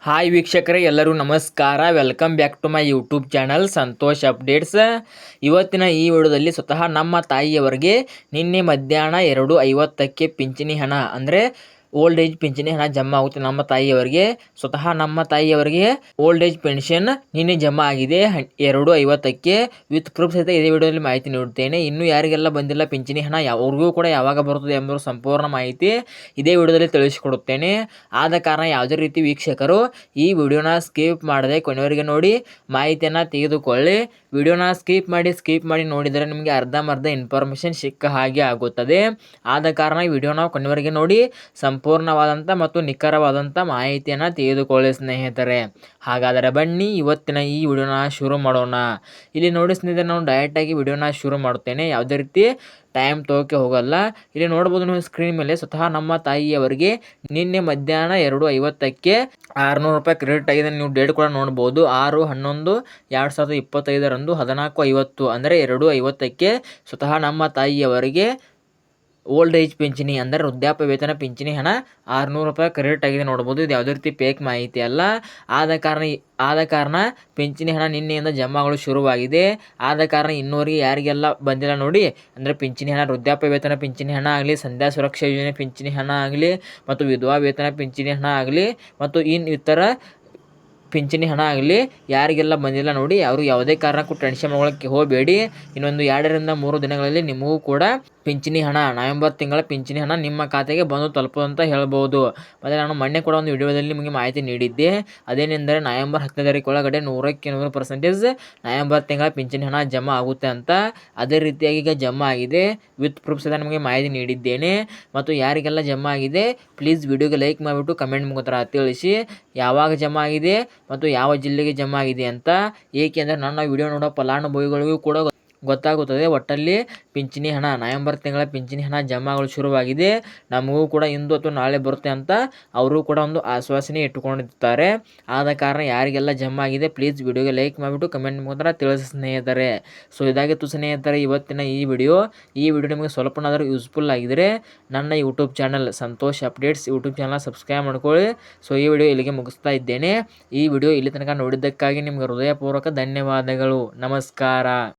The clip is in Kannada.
ಹಾಯ್ ವೀಕ್ಷಕರೇ, ಎಲ್ಲರೂ ನಮಸ್ಕಾರ. Welcome back to my YouTube channel Santosh updates. ಇವತ್ತಿನ ಈ ವಿಡಿಯೋದಲ್ಲಿ ಸ್ವತಃ ನಮ್ಮ ತಾಯಿಯವರಿಗೆ ನಿನ್ನೆ ಮಧ್ಯಾಹ್ನ 2:50ಕ್ಕೆ ಪಿಂಚಣಿ ಹಣ ಅಂದರೆ ಓಲ್ಡ್ ಏಜ್ ಪಿಂಚಣಿ ಹಣ ಜಮಾ ಆಗುತ್ತೆ. ನಮ್ಮ ತಾಯಿಯವರಿಗೆ ಸ್ವತಃ ನಮ್ಮ ತಾಯಿಯವರಿಗೆ ಓಲ್ಡ್ ಏಜ್ ಪೆನ್ಷನ್ ನಿನ್ನೆ ಜಮಾ ಆಗಿದೆ 2:50ಕ್ಕೆ ವಿತ್ ಪ್ರೂಫ್ ಸಹಿತ ಇದೇ ವಿಡಿಯೋದಲ್ಲಿ ಮಾಹಿತಿ ನೀಡುತ್ತೇನೆ. ಇನ್ನು ಯಾರಿಗೆಲ್ಲ ಬಂದಿಲ್ಲ ಪಿಂಚಣಿ ಹಣ ಅವ್ರಿಗೂ ಕೂಡ ಯಾವಾಗ ಬರುತ್ತದೆ ಎಂಬ ಸಂಪೂರ್ಣ ಮಾಹಿತಿ ಇದೇ ವಿಡಿಯೋದಲ್ಲಿ ತಿಳಿಸಿಕೊಡುತ್ತೇನೆ. ಆದ ಕಾರಣ ಯಾವುದೇ ರೀತಿ ವೀಕ್ಷಕರು ಈ ವಿಡಿಯೋನ ಸ್ಕಿಪ್ ಮಾಡದೆ ಕೊನೆಯವರೆಗೆ ನೋಡಿ ಮಾಹಿತಿಯನ್ನು ತೆಗೆದುಕೊಳ್ಳಿ. ವಿಡಿಯೋನ ಸ್ಕಿಪ್ ಮಾಡಿ ನೋಡಿದರೆ ನಿಮಗೆ ಅರ್ಧಂಬರ್ಧ ಇನ್ಫಾರ್ಮೇಷನ್ ಸಿಕ್ಕ ಹಾಗೆ ಆಗುತ್ತದೆ. ಆದ ಕಾರಣ ಈ ವಿಡಿಯೋನ ಕೊನೆಯವರೆಗೆ ನೋಡಿ ಸಂಪೂರ್ಣವಾದಂಥ ಮತ್ತು ನಿಖರವಾದಂಥ ಮಾಹಿತಿಯನ್ನು ತೆಗೆದುಕೊಳ್ಳಿ ಸ್ನೇಹಿತರೆ. ಹಾಗಾದರೆ ಬನ್ನಿ ಇವತ್ತಿನ ಈ ವಿಡಿಯೋನ ಶುರು ಮಾಡೋಣ. ಇಲ್ಲಿ ನೋಡಿ ಸ್ನೇಹಿತರೆ, ನಾನು ಡೈರೆಕ್ಟಾಗಿ ವಿಡಿಯೋನ ಶುರು ಮಾಡುತ್ತೇನೆ, ಯಾವುದೇ ರೀತಿ ಟೈಮ್ ತೊಗೊಕ್ಕೆ ಹೋಗಲ್ಲ. ಇಲ್ಲಿ ನೋಡ್ಬೋದು ನೀವು ಸ್ಕ್ರೀನ್ ಮೇಲೆ ಸ್ವತಃ ನಮ್ಮ ತಾಯಿಯವರಿಗೆ ನಿನ್ನೆ ಮಧ್ಯಾಹ್ನ 2:50ಕ್ಕೆ 600 ರೂಪಾಯಿ ಕ್ರೆಡಿಟ್ ಆಗಿದೆ. ನೀವು ಡೇಟ್ ಕೂಡ ನೋಡ್ಬೋದು, 6/11/2025 14:50 ಅಂದರೆ 2:50ಕ್ಕೆ ಸ್ವತಃ ನಮ್ಮ ತಾಯಿಯವರಿಗೆ ಓಲ್ಡ್ ಏಜ್ ಪಿಂಚಣಿ ಅಂದರೆ ವೃದ್ಧಾಪ್ಯ ವೇತನ ಪಿಂಚಣಿ ಹಣ 600 ರೂಪಾಯಿ ಕ್ರೆಡಿಟ್ ಆಗಿದೆ ನೋಡ್ಬೋದು. ಇದು ಯಾವುದೇ ರೀತಿ ಫೇಕ್ ಮಾಹಿತಿ ಅಲ್ಲ. ಆದ ಕಾರಣ ಪಿಂಚಣಿ ಹಣ ನಿನ್ನೆಯಿಂದ ಜಮಾಗಳು ಶುರುವಾಗಿದೆ. ಆದ ಕಾರಣ ಇನ್ನೂರಿಗೆ ಯಾರಿಗೆಲ್ಲ ಬಂದಿಲ್ಲ ನೋಡಿ, ಅಂದರೆ ಪಿಂಚಣಿ ಹಣ, ವೃದ್ಧಾಪ್ಯ ವೇತನ ಪಿಂಚಣಿ ಹಣ ಆಗಲಿ, ಸಂಧ್ಯಾ ಸುರಕ್ಷಾ ಯೋಜನೆ ಪಿಂಚಣಿ ಹಣ ಆಗಲಿ, ಮತ್ತು ವಿಧವಾ ವೇತನ ಪಿಂಚಣಿ ಹಣ ಆಗಲಿ, ಮತ್ತು ಇತರ ಪಿಂಚಣಿ ಹಣ ಆಗಲಿ ಯಾರಿಗೆಲ್ಲ ಬಂದಿಲ್ಲ ನೋಡಿ, ಅವರು ಯಾವುದೇ ಕಾರಣಕ್ಕೂ ಟೆನ್ಷನ್ ಮಾಡ್ಕೊಳ್ಳೋಕ್ಕೆ ಹೋಗಬೇಡಿ. ಇನ್ನೊಂದು 2-3 ದಿನಗಳಲ್ಲಿ ನಿಮಗೂ ಕೂಡ ಪಿಂಚಣಿ ಹಣ, ನವೆಂಬರ್ ತಿಂಗಳ ಪಿಂಚಣಿ ಹಣ ನಿಮ್ಮ ಖಾತೆಗೆ ಬಂದು ತಲುಪುವಂತ ಹೇಳ್ಬೋದು. ಮತ್ತು ನಾನು ಮೊನ್ನೆ ಕೂಡ ಒಂದು ವಿಡಿಯೋದಲ್ಲಿ ನಿಮಗೆ ಮಾಹಿತಿ ನೀಡಿದ್ದೆ. ಅದೇನೆಂದರೆ ನವೆಂಬರ್ 10ನೇ ತಾರೀಕು ಒಳಗಡೆ 100% ನವೆಂಬರ್ ತಿಂಗಳ ಪಿಂಚಣಿ ಹಣ ಜಮಾ ಆಗುತ್ತೆ ಅಂತ. ಅದೇ ರೀತಿಯಾಗಿ ಈಗ ಜಮಾ ಆಗಿದೆ, ವಿತ್ ಪ್ರೂಫ್ ಸಹ ನಿಮಗೆ ಮಾಹಿತಿ ನೀಡಿದ್ದೇನೆ. ಮತ್ತು ಯಾರಿಗೆಲ್ಲ ಜಮಾ ಆಗಿದೆ ಪ್ಲೀಸ್ ವಿಡಿಯೋಗೆ ಲೈಕ್ ಮಾಡಿಬಿಟ್ಟು ಕಮೆಂಟ್ ಮುಖಾಂತರ ತಿಳಿಸಿ ಯಾವಾಗ ಜಮಾ ಆಗಿದೆ ಮತ್ತು ಯಾವ ಜಿಲ್ಲೆಗೆ ಜಮಾ ಆಗಿದೆ ಅಂತ. ಏಕೆಂದರೆ ನನ್ನ ವಿಡಿಯೋ ನೋಡೋ ಫಲಾನುಭವಿಗಳಿಗೂ ಕೂಡ ಗೊತ್ತಾಗುತ್ತದೆ. ಒಟ್ಟಲ್ಲಿ ಪಿಂಚಣಿ ಹಣ, ನವೆಂಬರ್ ತಿಂಗಳ ಪಿಂಚಣಿ ಹಣ ಜಮಾಗಳು ಶುರುವಾಗಿದೆ, ನಮಗೂ ಕೂಡ ಇಂದು ಅಥವಾ ನಾಳೆ ಬರುತ್ತೆ ಅಂತ ಅವರು ಕೂಡ ಒಂದು ಆಶ್ವಾಸನೆ ಇಟ್ಟುಕೊಂಡಿರ್ತಾರೆ. ಆದ ಕಾರಣ ಯಾರಿಗೆಲ್ಲ ಜಮಾ ಆಗಿದೆ ಪ್ಲೀಸ್ ವಿಡಿಯೋಗೆ ಲೈಕ್ ಮಾಡಿಬಿಟ್ಟು ಕಮೆಂಟ್ ಮುಖಾಂತರ ತಿಳಿಸಿ ಸ್ನೇಹಿತರೆ. ಸೊ ಇದಾಗಿತ್ತು ಸ್ನೇಹಿತರೆ ಇವತ್ತಿನ ಈ ವಿಡಿಯೋ ನಿಮಗೆ ಸ್ವಲ್ಪನಾದರೂ ಯೂಸ್ಫುಲ್ ಆಗಿದರೆ ನನ್ನ YouTube channel Santosh updates YouTube channel subscribe ಮಾಡ್ಕೊಳ್ಳಿ. ಸೊ ಈ ವಿಡಿಯೋ ಇಲ್ಲಿಗೆ ಮುಗಿಸ್ತಾ ಇದ್ದೇನೆ. ಈ ವಿಡಿಯೋ ಇಲ್ಲಿ ತನಕ ನೋಡಿದ್ದಕ್ಕಾಗಿ ನಿಮಗೆ ಹೃದಯಪೂರ್ವಕ ಧನ್ಯವಾದಗಳು. ನಮಸ್ಕಾರ.